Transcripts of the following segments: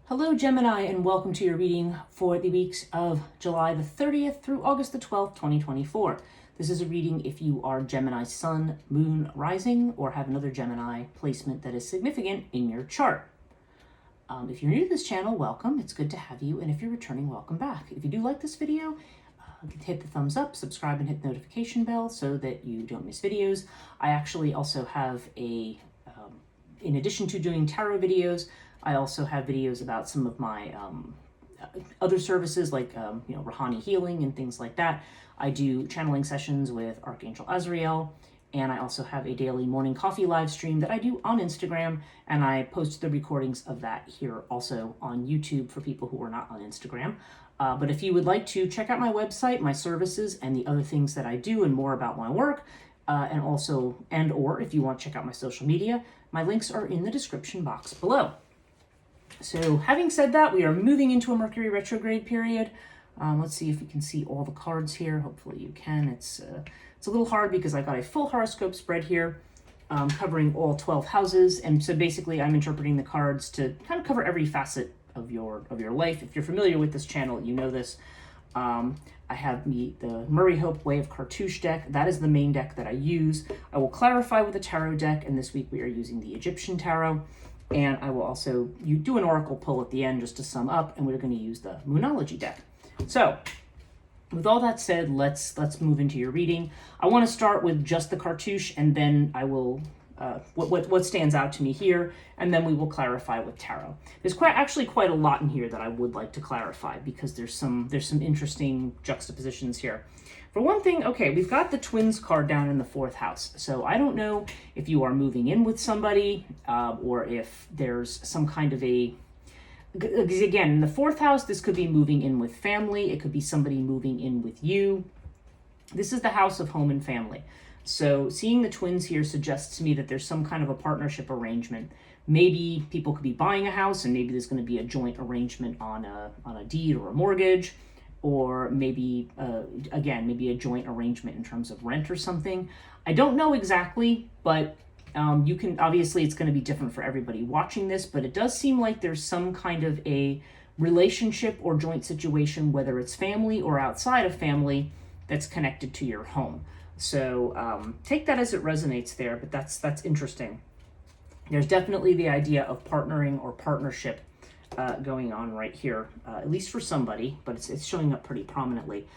Hello Gemini, and welcome to your reading for the weeks of July the 30th through August the 12th, 2024. This is a reading if you are Gemini Sun, Moon, Rising, or have another Gemini placement that is significant in your chart. If you're new to this channel, welcome. It's good to have you, and if you're returning, welcome back. If you do like this video, hit the thumbs up, subscribe, and hit the notification bell so that you don't miss videos. I actually also have in addition to doing tarot videos, I also have videos about some of my other services like Chthonia healing and things like that. I do channeling sessions with Archangel Azrael, and I also have a daily morning coffee live stream that I do on Instagram, and I post the recordings of that here also on YouTube for people who are not on Instagram. But if you would like to check out my website, my services, and the other things that I do and more about my work, or if you want to check out my social media, my links are in the description box below. So having said that, we are moving into a Mercury retrograde period. Let's see if we can see all the cards here. Hopefully you can. It's a little hard because I got a full horoscope spread here covering all 12 houses. And so basically I'm interpreting the cards to kind of cover every facet of your life. If you're familiar with this channel, you know this. I have the Murray Hope Way of Cartouche deck. That is the main deck that I use. I will clarify with the tarot deck, and this week we are using the Egyptian tarot. And I will also do an oracle pull at the end just to sum up, and we're going to use the Moonology deck. So, with all that said, let's move into your reading. I want to start with just the cartouche, and then I will what stands out to me here, and then we will clarify with tarot. There's actually quite a lot in here that I would like to clarify because there's some interesting juxtapositions here. For one thing, okay, we've got the twins card down in the 4th house. So I don't know if you are moving in with somebody or if there's some kind of again, in the 4th house, this could be moving in with family. It could be somebody moving in with you. This is the house of home and family. So seeing the twins here suggests to me that there's some kind of a partnership arrangement. Maybe people could be buying a house, and maybe there's going to be a joint arrangement on a deed or a mortgage. Or maybe, maybe a joint arrangement in terms of rent or something. I don't know exactly, but you can, obviously it's going to be different for everybody watching this, but it does seem like there's some kind of a relationship or joint situation, whether it's family or outside of family, that's connected to your home. So take that as it resonates there, but that's interesting. There's definitely the idea of partnering or partnership going on right here, at least for somebody, but it's showing up pretty prominently.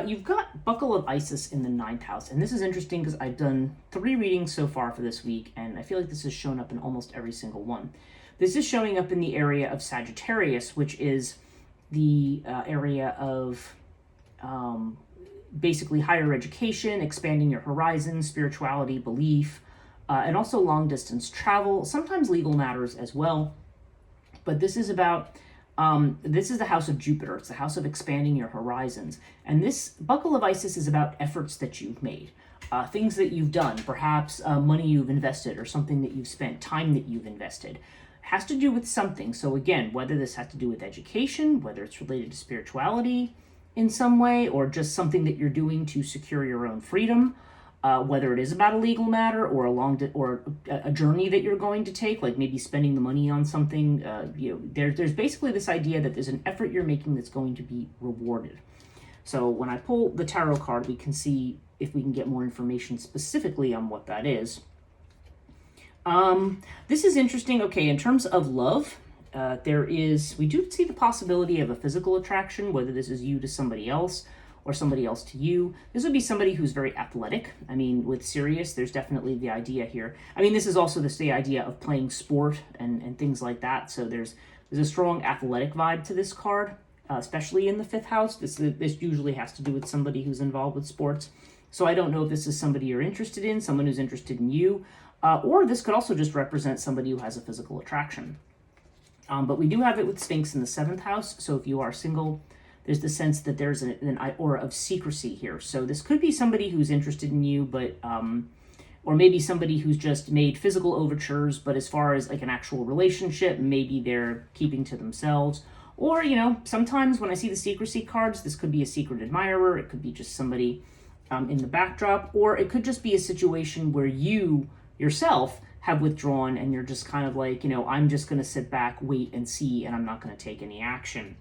You've got Buckle of Isis in the 9th house, and this is interesting because I've done 3 readings so far for this week, and I feel like this has shown up in almost every single one. This is showing up in the area of Sagittarius, which is the area of basically higher education, expanding your horizons, spirituality, belief, and also long-distance travel, sometimes legal matters as well. But this is about, this is the house of Jupiter. It's the house of expanding your horizons. And this Buckle of Isis is about efforts that you've made, things that you've done, perhaps money you've invested or something that you've spent, time that you've invested. It has to do with something. So again, whether this has to do with education, whether it's related to spirituality in some way, or just something that you're doing to secure your own freedom, whether it is about a legal matter or a journey that you're going to take, like maybe spending the money on something. There's basically this idea that there's an effort you're making that's going to be rewarded. So when I pull the tarot card, we can see if we can get more information specifically on what that is. This is interesting. Okay, in terms of love, we do see the possibility of a physical attraction, whether this is you to somebody else or somebody else to you. This would be somebody who's very athletic. I mean, with Sirius, there's definitely the idea here. I mean, this is also the idea of playing sport and things like that. So there's a strong athletic vibe to this card, especially in the 5th house. This usually has to do with somebody who's involved with sports. So I don't know if this is somebody you're interested in, someone who's interested in you, or this could also just represent somebody who has a physical attraction. But we do have it with Sphinx in the 7th house. So if you are single, there's the sense that there's an aura of secrecy here. So this could be somebody who's interested in you, but or maybe somebody who's just made physical overtures, but as far as like an actual relationship, maybe they're keeping to themselves. Or, sometimes when I see the secrecy cards, this could be a secret admirer. It could be just somebody in the backdrop, or it could just be a situation where you yourself have withdrawn and you're just kind of like, I'm just going to sit back, wait and see, and I'm not going to take any action.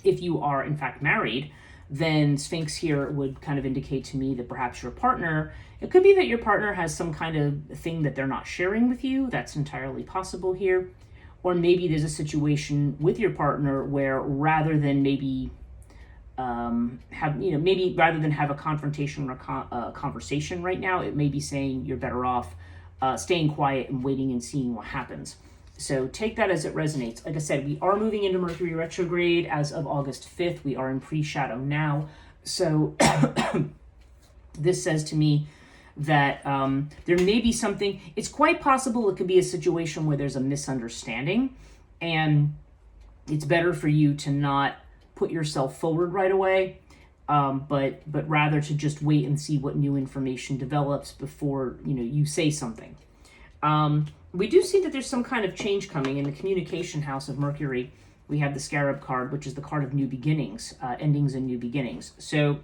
If you are in fact married, then Sphinx here would kind of indicate to me that perhaps your partner, it could be that your partner has some kind of thing that they're not sharing with you. That's entirely possible here. Or maybe there's a situation with your partner where rather than maybe rather than have a confrontation or a conversation right now, it may be saying you're better off staying quiet and waiting and seeing what happens. So take that as it resonates. Like I said, we are moving into Mercury retrograde as of August 5th. We are in pre-shadow now. So this says to me that there may be something, it's quite possible it could be a situation where there's a misunderstanding, and it's better for you to not put yourself forward right away, but rather to just wait and see what new information develops before you say something. We do see that there's some kind of change coming in the communication house of Mercury. We have the Scarab card, which is the card of new beginnings, endings and new beginnings. So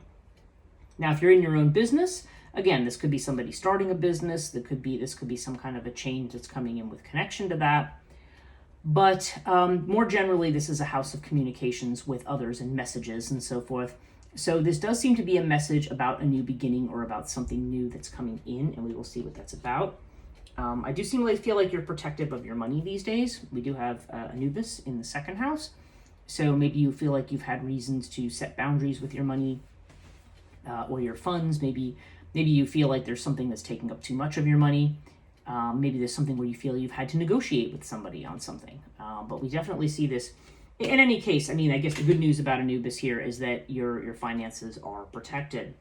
now if you're in your own business, again, this could be somebody starting a business. This could be some kind of a change that's coming in with connection to that. But more generally, this is a house of communications with others and messages and so forth. So this does seem to be a message about a new beginning or about something new that's coming in, and we will see what that's about. I do feel like you're protective of your money these days. We do have Anubis in the second house. So maybe you feel like you've had reasons to set boundaries with your money or your funds. Maybe you feel like there's something that's taking up too much of your money. Maybe there's something where you feel you've had to negotiate with somebody on something. But we definitely see this. In any case, I guess the good news about Anubis here is that your finances are protected.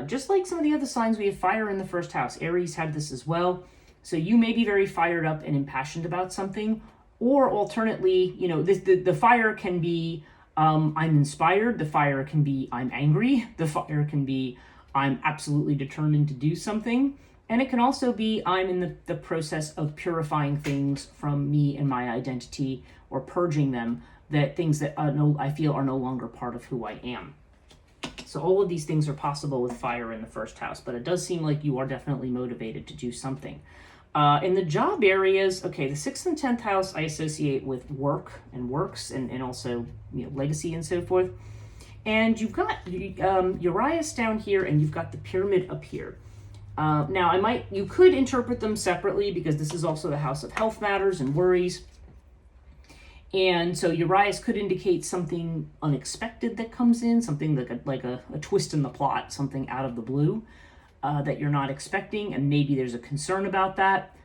Just like some of the other signs, we have fire in the first house. Aries had this as well. So you may be very fired up and impassioned about something, or alternately, the fire can be I'm inspired. The fire can be I'm angry. The fire can be I'm absolutely determined to do something. And it can also be I'm in the process of purifying things from me and my identity, or purging them, that things that I feel are no longer part of who I am. So all of these things are possible with fire in the first house, but it does seem like you are definitely motivated to do something. In the job areas, okay, the 6th and 10th house I associate with work and works and also legacy and so forth. And you've got Urias down here, and you've got the pyramid up here. Now, you could interpret them separately, because this is also the house of health matters and worries. And so Urias could indicate something unexpected that comes in, something like a twist in the plot, something out of the blue that you're not expecting, and maybe there's a concern about that.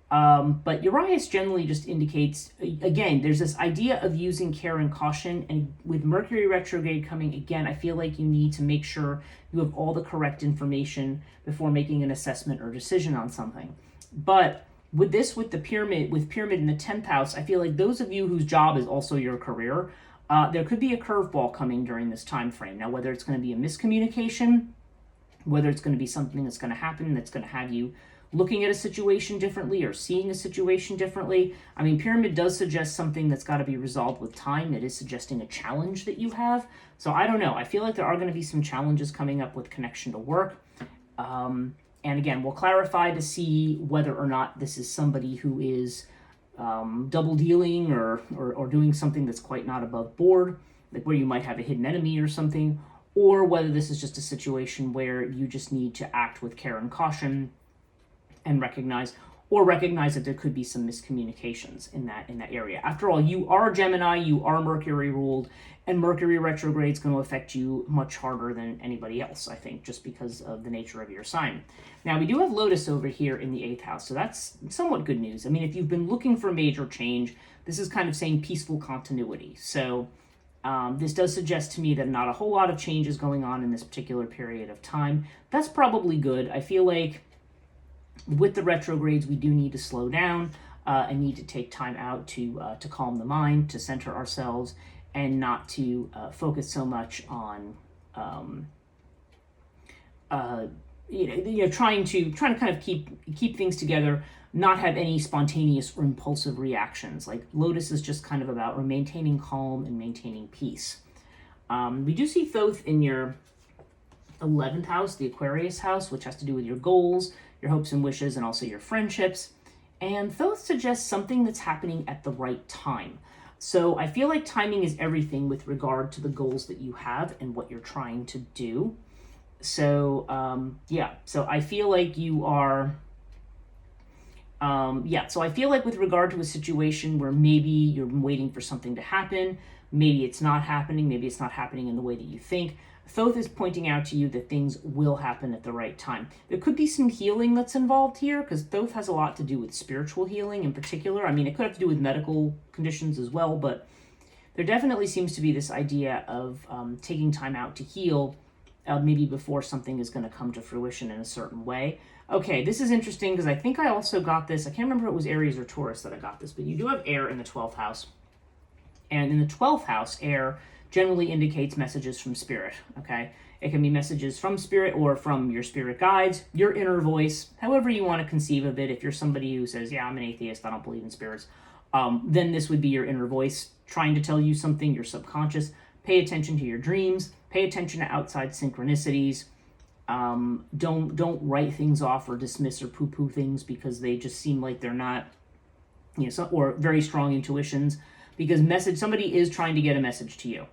But Urias generally just indicates, again, there's this idea of using care and caution, and with Mercury retrograde coming, again, I feel like you need to make sure you have all the correct information before making an assessment or decision on something. But with the pyramid in the 10th house, I feel like those of you whose job is also your career, there could be a curveball coming during this time frame. Now, whether it's going to be a miscommunication, whether it's going to be something that's going to happen that's going to have you looking at a situation differently or seeing a situation differently. Pyramid does suggest something that's got to be resolved with time. It is suggesting a challenge that you have. So I don't know. I feel like there are going to be some challenges coming up with connection to work. And again, we'll clarify to see whether or not this is somebody who is double dealing or doing something that's quite not above board, like where you might have a hidden enemy or something, or whether this is just a situation where you just need to act with care and caution and recognize that there could be some miscommunications in that area. After all, you are Gemini, you are Mercury ruled, and Mercury retrograde is going to affect you much harder than anybody else, I think, just because of the nature of your sign. Now, we do have Lotus over here in the 8th house, so that's somewhat good news. If you've been looking for major change, this is kind of saying peaceful continuity. So this does suggest to me that not a whole lot of change is going on in this particular period of time. That's probably good. I feel like with the retrogrades, we do need to slow down and need to take time out to calm the mind, to center ourselves, and not to focus so much on trying to kind of keep things together, not have any spontaneous or impulsive reactions. Like Lotus is just kind of about maintaining calm and maintaining peace. We do see Thoth in your 11th house, the Aquarius house, which has to do with your goals, your hopes and wishes, and also your friendships. And Thoth suggests something that's happening at the right time. So I feel like timing is everything with regard to the goals that you have and what you're trying to do. So so I feel like you are, so I feel like with regard to a situation where maybe you're waiting for something to happen, maybe it's not happening, maybe it's not happening in the way that you think, Thoth is pointing out to you that things will happen at the right time. There could be some healing that's involved here, because Thoth has a lot to do with spiritual healing in particular. I mean, it could have to do with medical conditions as well, but there definitely seems to be this idea of taking time out to heal, maybe before something is going to come to fruition in a certain way. Okay, this is interesting because I think I also got this. I can't remember if it was Aries or Taurus that I got this, but you do have air in the 12th house. And in the 12th house, air generally indicates messages from spirit, okay? It can be messages from spirit or from your spirit guides, your inner voice, however you want to conceive of it. If you're somebody who says, yeah, I'm an atheist, I don't believe in spirits, then this would be your inner voice trying to tell you something, your subconscious. Pay attention to your dreams, pay attention to outside synchronicities. Don't write things off or dismiss or poo-poo things because they just seem like they're not, or very strong intuitions, because somebody is trying to get a message to you.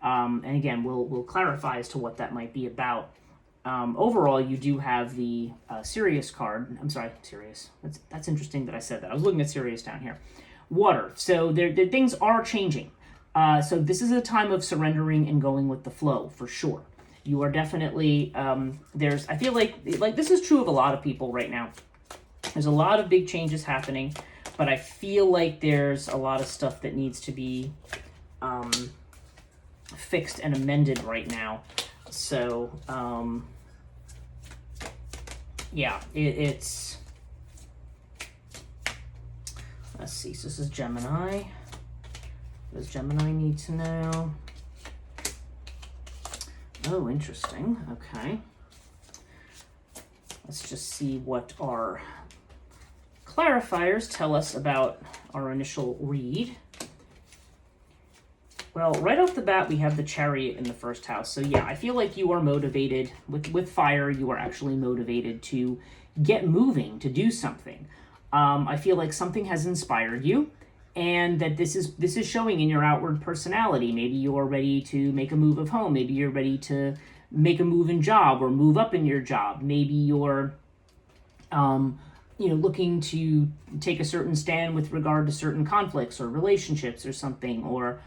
And again, we'll clarify as to what that might be about. Overall, you do have the Sirius card. I'm sorry, Sirius. That's interesting that I said that. I was looking at Sirius down here. Water. So there things are changing. So this is a time of surrendering and going with the flow, for sure. You are definitely, I feel like this is true of a lot of people right now. There's a lot of big changes happening, but I feel like there's a lot of stuff that needs to be fixed and amended right now. So, it's, let's see, so this is Gemini. What does Gemini need to know? Oh, interesting. Okay. Let's just see what our clarifiers tell us about our initial read. Well, right off the bat, we have the Chariot in the first house. So yeah, I feel like you are motivated. With fire, you are actually motivated to get moving, to do something. I feel like something has inspired you, and that this is showing in your outward personality. Maybe you're ready to make a move of home. Maybe you're ready to make a move in job or move up in your job. Maybe you're looking to take a certain stand with regard to certain conflicts or relationships or something, or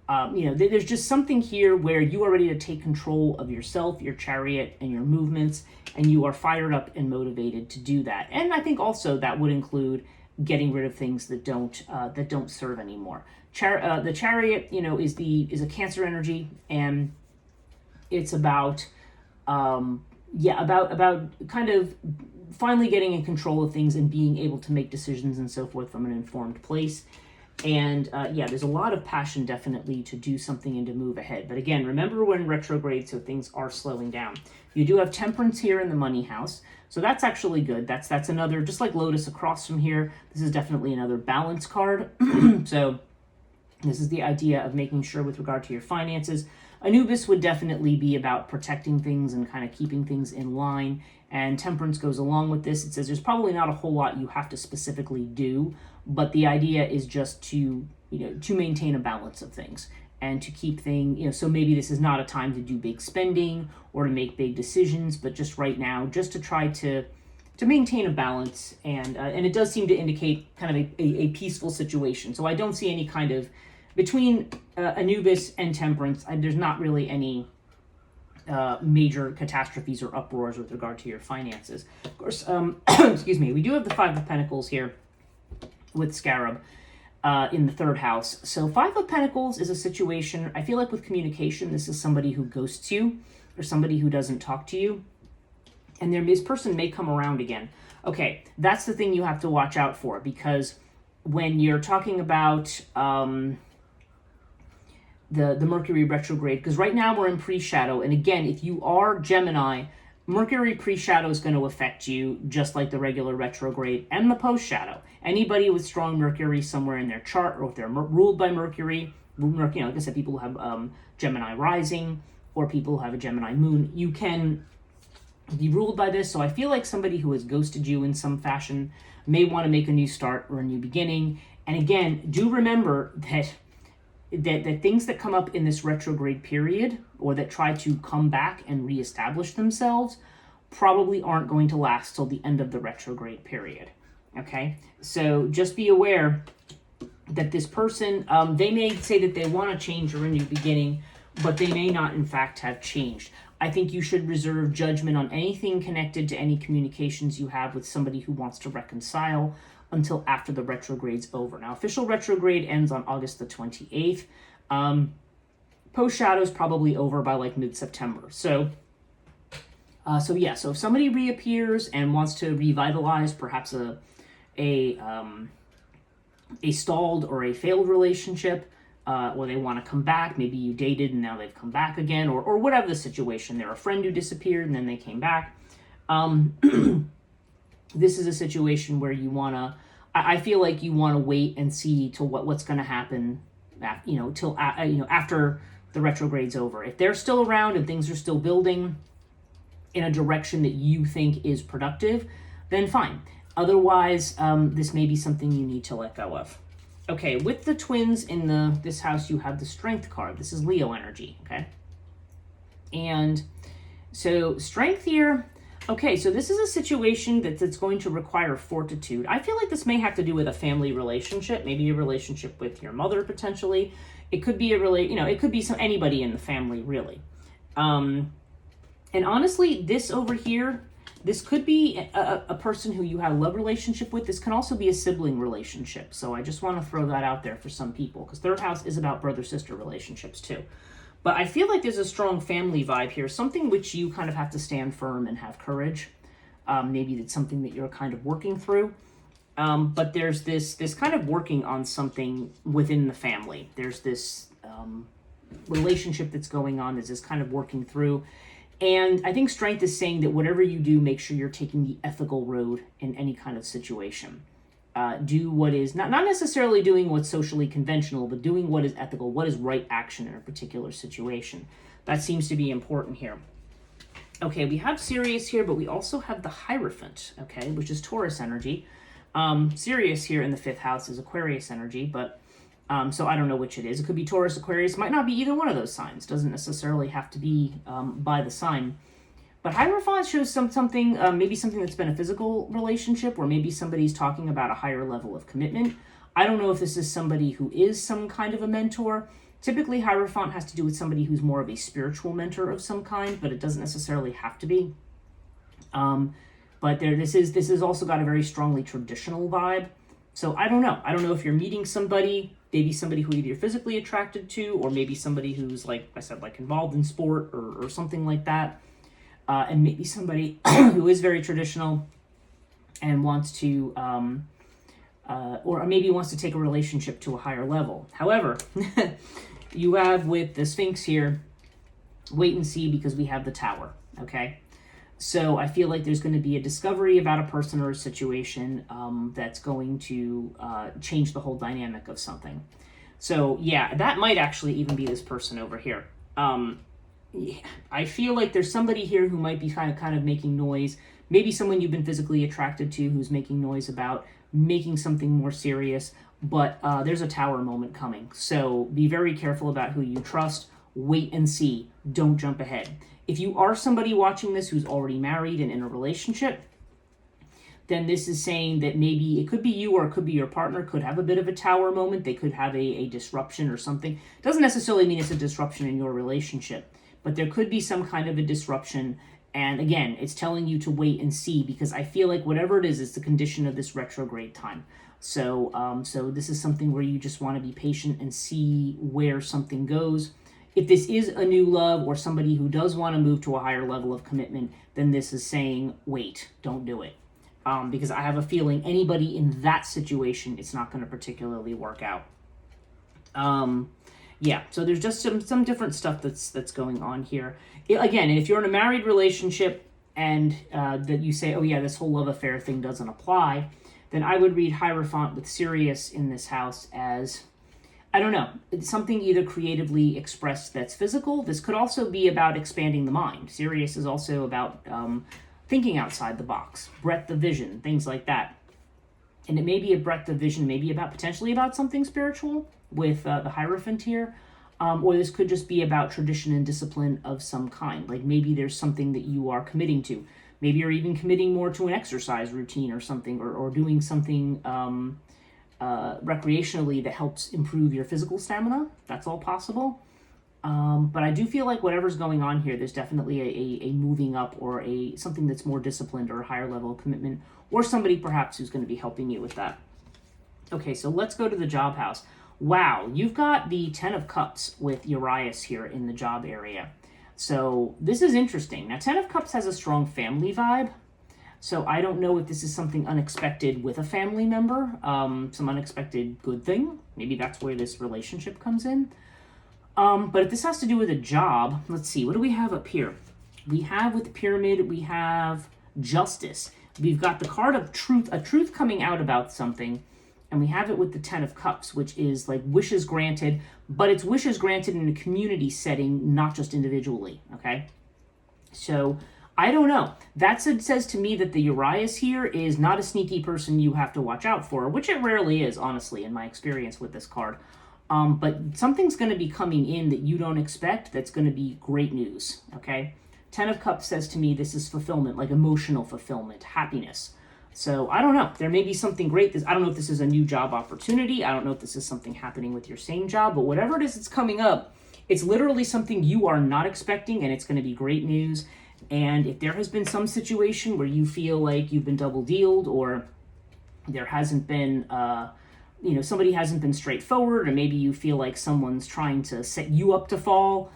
there's just something here where you are ready to take control of yourself, your chariot, and your movements, and you are fired up and motivated to do that. And I think also that would include getting rid of things that don't serve anymore. The Chariot, is a Cancer energy, and it's about about kind of finally getting in control of things and being able to make decisions and so forth from an informed place. And there's a lot of passion definitely to do something and to move ahead. But again, remember we're in retrograde, so things are slowing down. You do have Temperance here in the money house, so that's actually good. That's another, just like Lotus across from here, this is definitely another balance card. So this is the idea of making sure with regard to your finances. Anubis would definitely be about protecting things and kind of keeping things in line. And Temperance goes along with this. It says there's probably not a whole lot you have to specifically do, but the idea is just to maintain a balance of things and to keep things, so maybe this is not a time to do big spending or to make big decisions, but just right now, just to try to maintain a balance. And it does seem to indicate kind of a peaceful situation. So I don't see any kind of, between Anubis and Temperance, there's not really any major catastrophes or uproars with regard to your finances. Of course, excuse me, we do have the Five of Pentacles here with Scarab in the third house. So Five of Pentacles is a situation, I feel like with communication, this is somebody who ghosts you or somebody who doesn't talk to you. And this person may come around again. Okay, that's the thing you have to watch out for, because when you're talking about the Mercury retrograde, because right now we're in pre-shadow, and again, if you are Gemini, Mercury pre-shadow is going to affect you just like the regular retrograde and the post-shadow. Anybody with strong Mercury somewhere in their chart, or if they're ruled by Mercury, like I said, people who have Gemini rising or people who have a Gemini moon, you can be ruled by this. So I feel like somebody who has ghosted you in some fashion, may want to make a new start or a new beginning. And again, do remember that things that come up in this retrograde period, or that try to come back and reestablish themselves, probably aren't going to last till the end of the retrograde period. Okay, so just be aware that this person, they may say that they want to change or a new beginning, but they may not in fact have changed. I think you should reserve judgment on anything connected to any communications you have with somebody who wants to reconcile until after the retrograde's over. Now, official retrograde ends on August the 28th. Post shadow is probably over by like mid-September. So if somebody reappears and wants to revitalize perhaps a stalled or a failed relationship, or they want to come back, maybe you dated and now they've come back again, or whatever the situation, they're a friend who disappeared and then they came back. This is a situation where you want to, I feel like you want to wait and see to what's going to happen, till after the retrograde's over. If they're still around and things are still building in a direction that you think is productive, then fine. Otherwise, this may be something you need to let go of. Okay, with the twins in this house, you have the Strength card. This is Leo energy, okay? And so Strength here, okay, so this is a situation that's going to require fortitude. I feel like this may have to do with a family relationship, maybe a relationship with your mother potentially. It could be it could be anybody in the family, really. And honestly, this over here, this could be a person who you have a love relationship with. This can also be a sibling relationship. So I just want to throw that out there for some people, because third house is about brother-sister relationships too. But I feel like there's a strong family vibe here, something which you kind of have to stand firm and have courage. Maybe it's something that you're kind of working through. But there's this kind of working on something within the family. There's this relationship that's going on. There's this kind of working through. And I think Strength is saying that whatever you do, make sure you're taking the ethical road in any kind of situation. Do what is, not necessarily doing what's socially conventional, but doing what is ethical, what is right action in a particular situation. That seems to be important here. Okay, we have Sirius here, but we also have the Hierophant, okay, which is Taurus energy. Sirius here in the 5th house is Aquarius energy, but so I don't know which it is. It could be Taurus, Aquarius. Might not be either one of those signs. Doesn't necessarily have to be by the sign. But Hierophant shows something, maybe something that's been a physical relationship, or maybe somebody's talking about a higher level of commitment. I don't know if this is somebody who is some kind of a mentor. Typically, Hierophant has to do with somebody who's more of a spiritual mentor of some kind, but it doesn't necessarily have to be. But this is also got a very strongly traditional vibe. So I don't know. I don't know if you're meeting somebody, maybe somebody who either you're physically attracted to, or maybe somebody who's, like I said, like involved in sport or something like that. And maybe somebody who is very traditional and wants to, or maybe wants to take a relationship to a higher level. However, you have with the Sphinx here, wait and see, because we have the Tower, okay? So I feel like there's going to be a discovery about a person or a situation that's going to change the whole dynamic of something. So yeah, that might actually even be this person over here. I feel like there's somebody here who might be kind of making noise. Maybe someone you've been physically attracted to who's making noise about making something more serious. But there's a Tower moment coming. So be very careful about who you trust. Wait and see. Don't jump ahead. If you are somebody watching this who's already married and in a relationship, then this is saying that maybe it could be you or it could be your partner could have a bit of a Tower moment. They could have a disruption or something. Doesn't necessarily mean it's a disruption in your relationship, but there could be some kind of a disruption. And again, it's telling you to wait and see, because I feel like whatever it is the condition of this retrograde time. So this is something where you just want to be patient and see where something goes. If this is a new love or somebody who does want to move to a higher level of commitment, then this is saying, wait, don't do it. Because I have a feeling anybody in that situation, it's not going to particularly work out. Yeah, so there's just some different stuff that's going on here. Again, if you're in a married relationship and that you say, oh yeah, this whole love affair thing doesn't apply, then I would read Hierophant with Sirius in this house as, I don't know, something either creatively expressed that's physical. This could also be about expanding the mind. Sirius is also about thinking outside the box, breadth of vision, things like that. And it may be a breadth of vision, maybe potentially about something spiritual with the Hierophant here. Or this could just be about tradition and discipline of some kind. Like maybe there's something that you are committing to. Maybe you're even committing more to an exercise routine or something, or doing something recreationally that helps improve your physical stamina. That's all possible. But I do feel like whatever's going on here, there's definitely a moving up or something that's more disciplined or a higher level of commitment, or somebody perhaps who's going to be helping you with that. Okay, so let's go to the job house. Wow, you've got the Ten of Cups with Urias here in the job area. So this is interesting. Now, Ten of Cups has a strong family vibe. So I don't know if this is something unexpected with a family member, some unexpected good thing. Maybe that's where this relationship comes in. But if this has to do with a job, let's see, what do we have up here? We have with the pyramid, we have justice. We've got the card of truth, a truth coming out about something. And we have it with the Ten of Cups, which is like wishes granted, but it's wishes granted in a community setting, not just individually, okay? So, I don't know. That says to me that the Urias here is not a sneaky person you have to watch out for, which it rarely is, honestly, in my experience with this card. But something's going to be coming in that you don't expect that's going to be great news, okay? Ten of Cups says to me this is fulfillment, like emotional fulfillment, happiness. So I don't know. There may be something great. I don't know if this is a new job opportunity. I don't know if this is something happening with your same job, but whatever it is that's coming up, it's literally something you are not expecting, and it's going to be great news. And if there has been some situation where you feel like you've been double-dealed, or there hasn't been, somebody hasn't been straightforward, or maybe you feel like someone's trying to set you up to fall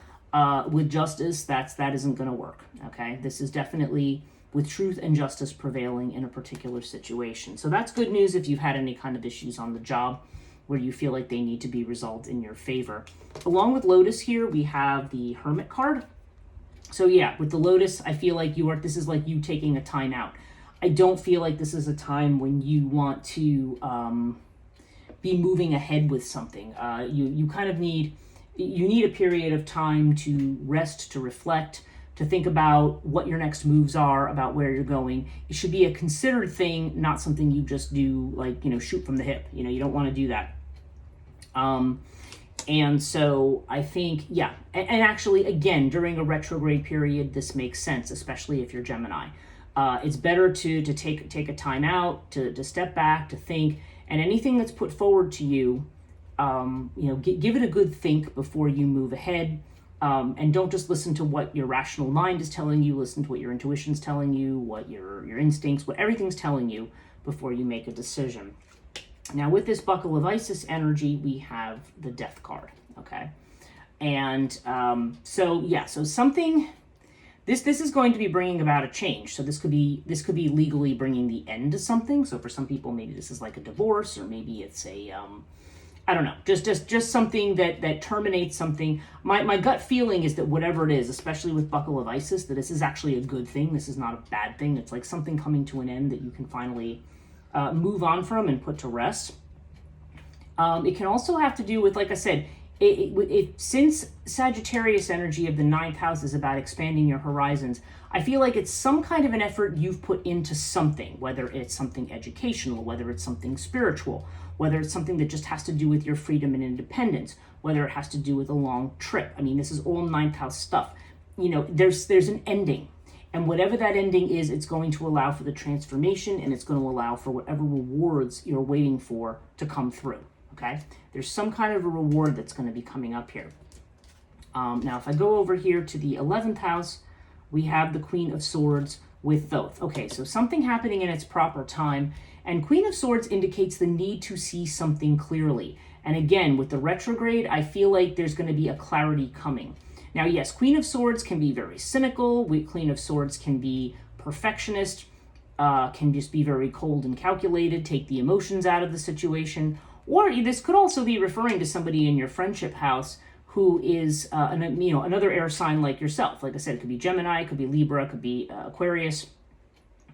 with justice, that isn't going to work, okay? This is definitely with truth and justice prevailing in a particular situation. So that's good news if you've had any kind of issues on the job where you feel like they need to be resolved in your favor. Along with Lotus here, we have the Hermit card. So yeah, with the Lotus, I feel like this is like you taking a time out. I don't feel like this is a time when you want to be moving ahead with something. You kind of need a period of time to rest, to reflect, to think about what your next moves are, about where you're going. It should be a considered thing, not something you just do like, shoot from the hip. You don't want to do that. And so I think, yeah, and actually, again, during a retrograde period, this makes sense, especially if you're Gemini. It's better to take a time out, to step back, to think, and anything that's put forward to you, give it a good think before you move ahead. And don't just listen to what your rational mind is telling you. Listen to what your intuition's telling you, what your instincts, what everything's telling you before you make a decision. Now, with this Buckle of Isis energy, we have the Death card, okay? And so something, this is going to be bringing about a change. So this could be legally bringing the end to something. So for some people, maybe this is like a divorce, or maybe it's a I don't know, just something that terminates something. My gut feeling is that whatever it is, especially with Buckle of Isis, that this is actually a good thing. This is not a bad thing. It's like something coming to an end that you can finally move on from and put to rest. It can also have to do with, like I said, since Sagittarius energy of the 9th house is about expanding your horizons, I feel like it's some kind of an effort you've put into something, whether it's something educational, whether it's something spiritual, whether it's something that just has to do with your freedom and independence, whether it has to do with a long trip. I mean, this is all 9th house stuff. There's an ending. And whatever that ending is, it's going to allow for the transformation, and it's going to allow for whatever rewards you're waiting for to come through, okay? There's some kind of a reward that's going to be coming up here. Now, if I go over here to the 11th house, we have the Queen of Swords with Thoth. Okay, so something happening in its proper time. And Queen of Swords indicates the need to see something clearly. And again, with the retrograde, I feel like there's going to be a clarity coming. Now, yes, Queen of Swords can be very cynical. Queen of Swords can be perfectionist, can just be very cold and calculated, take the emotions out of the situation. Or this could also be referring to somebody in your friendship house who is another air sign like yourself. Like I said, it could be Gemini, it could be Libra, it could be Aquarius.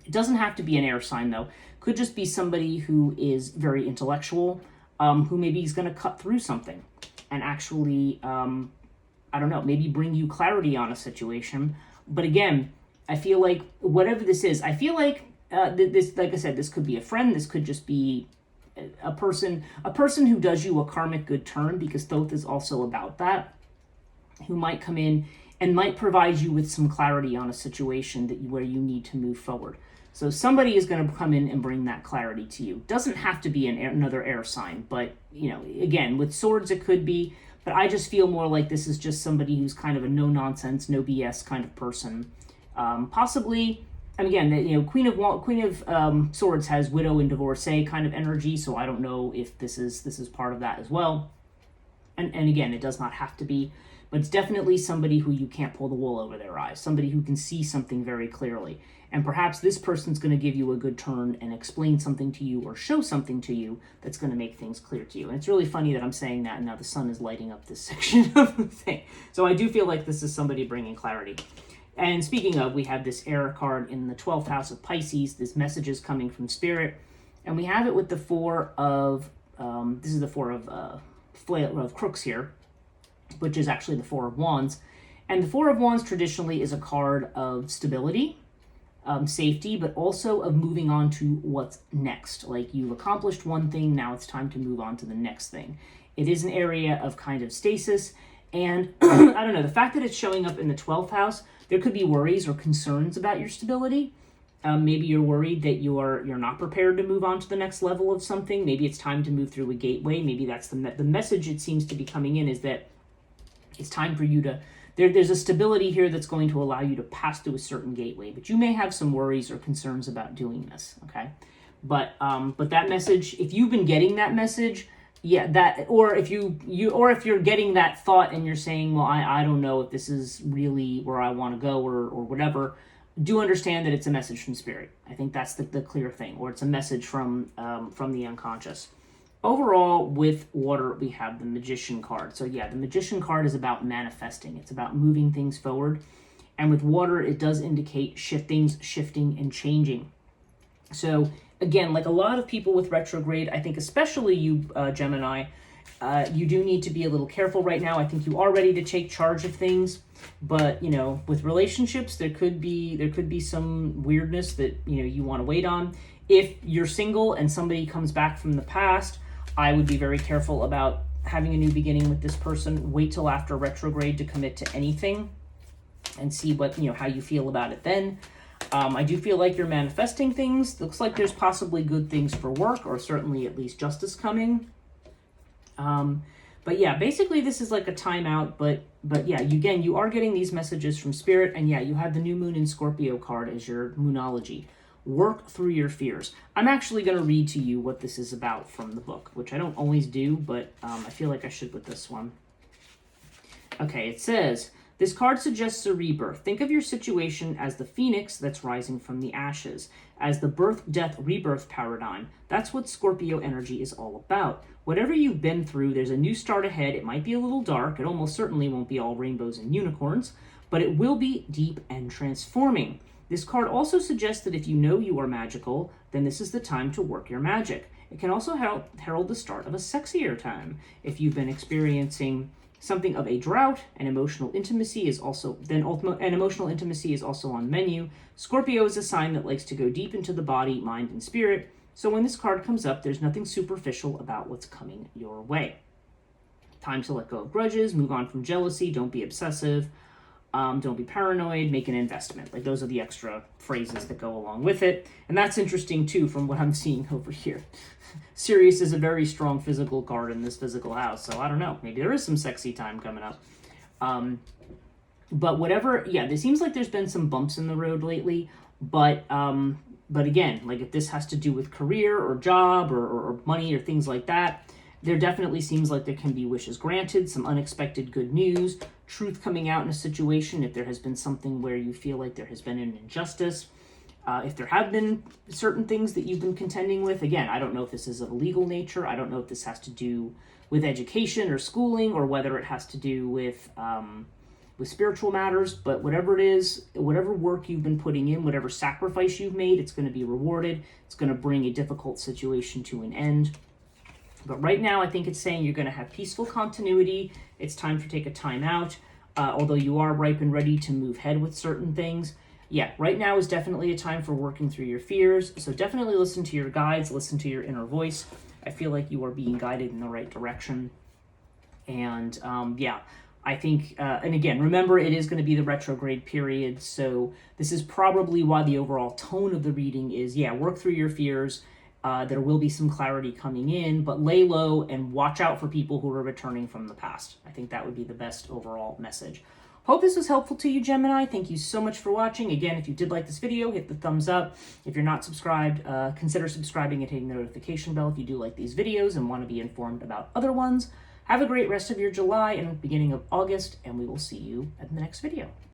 It doesn't have to be an air sign, though. Could just be somebody who is very intellectual, who maybe is going to cut through something and actually, I don't know, maybe bring you clarity on a situation. But again, I feel like whatever this is, I feel like this, like I said, this could be a friend. This could just be a person who does you a karmic good turn, because Thoth is also about that, who might come in and might provide you with some clarity on a situation where you need to move forward. So somebody is going to come in and bring that clarity to you. Doesn't have to be another air sign, but, you know, again, with swords it could be, but I just feel more like this is just somebody who's kind of a no-nonsense, no BS kind of person. Possibly, and again, you know, Queen of Swords has widow and divorcee kind of energy, so I don't know if this is part of that as well. And again, it does not have to be, but it's definitely somebody who you can't pull the wool over their eyes, somebody who can see something very clearly. And perhaps this person's going to give you a good turn and explain something to you or show something to you that's going to make things clear to you. And it's really funny that I'm saying that, and now the sun is lighting up this section of the thing. So I do feel like this is somebody bringing clarity. And speaking of, we have this air card in the 12th house of Pisces. This message is coming from Spirit. And we have it with the four of, this is the four of crooks here, which is actually the Four of Wands. And the Four of Wands traditionally is a card of stability, safety, but also of moving on to what's next. Like, you've accomplished one thing, now it's time to move on to the next thing. It is an area of kind of stasis. And I don't know, the fact that it's showing up in the 12th house, there could be worries or concerns about your stability. Maybe you're worried that you're not prepared to move on to the next level of something. Maybe it's time to move through a gateway. Maybe that's the message it seems to be coming in, is that it's time for you to, there's a stability here that's going to allow you to pass through a certain gateway, but you may have some worries or concerns about doing this, okay? But that message, if you've been getting that message, yeah, that, or if if you're getting that thought and you're saying, well, I don't know if this is really where I want to go or whatever, do understand that it's a message from Spirit. I think that's the clear thing, or it's a message from the unconscious. Overall, with water, we have the Magician card. So yeah, the Magician card is about manifesting. It's about moving things forward. And with water, it does indicate shifting, and changing. So again, like a lot of people with retrograde, I think especially you, Gemini, you do need to be a little careful right now. I think you are ready to take charge of things. But, you know, with relationships, there could be some weirdness that, you know, you want to wait on. If you're single and somebody comes back from the past, I would be very careful about having a new beginning with this person. Wait till after retrograde to commit to anything and see what, you know, how you feel about it then. I do feel like you're manifesting things. Looks like there's possibly good things for work, or certainly at least justice coming. But yeah, basically this is like a timeout, but yeah, you are getting these messages from Spirit, and yeah, you have the new moon in Scorpio card as your moonology. Work through your fears. I'm actually going to read to you what this is about from the book, which I don't always do, but I feel like I should with this one. Okay, it says, this card suggests a rebirth. Think of your situation as the phoenix that's rising from the ashes, as the birth, death, rebirth paradigm. That's what Scorpio energy is all about. Whatever you've been through, there's a new start ahead. It might be a little dark. It almost certainly won't be all rainbows and unicorns, but it will be deep and transforming. This card also suggests that if you know you are magical, then this is the time to work your magic. It can also herald the start of a sexier time. If you've been experiencing something of a drought, and emotional intimacy is also on menu. Scorpio is a sign that likes to go deep into the body, mind, and spirit. So when this card comes up, there's nothing superficial about what's coming your way. Time to let go of grudges, move on from jealousy, don't be obsessive. Don't be paranoid, make an investment. Like, those are the extra phrases that go along with it. And that's interesting, too, from what I'm seeing over here. Sirius is a very strong physical card in this physical house, so I don't know. Maybe there is some sexy time coming up. But whatever, yeah, it seems like there's been some bumps in the road lately. But again, like, if this has to do with career or job or money or things like that, there definitely seems like there can be wishes granted, some unexpected good news, truth coming out in a situation if there has been something where you feel like there has been an injustice. If there have been certain things that you've been contending with, again, I don't know if this is of a legal nature. I don't know if this has to do with education or schooling, or whether it has to do with spiritual matters. But whatever it is, whatever work you've been putting in, whatever sacrifice you've made, it's going to be rewarded. It's going to bring a difficult situation to an end. But right now, I think it's saying you're going to have peaceful continuity. It's time to take a time out. Although you are ripe and ready to move ahead with certain things. yeah, right now is definitely a time for working through your fears. So definitely listen to your guides, listen to your inner voice. I feel like you are being guided in the right direction. And yeah, I think, and again, remember it is going to be the retrograde period. So this is probably why the overall tone of the reading is, yeah, work through your fears. There will be some clarity coming in, but lay low and watch out for people who are returning from the past. I think that would be the best overall message. Hope this was helpful to you, Gemini. Thank you so much for watching. Again, if you did like this video, hit the thumbs up. If you're not subscribed, consider subscribing and hitting the notification bell if you do like these videos and want to be informed about other ones. Have a great rest of your July and beginning of August, and we will see you in the next video.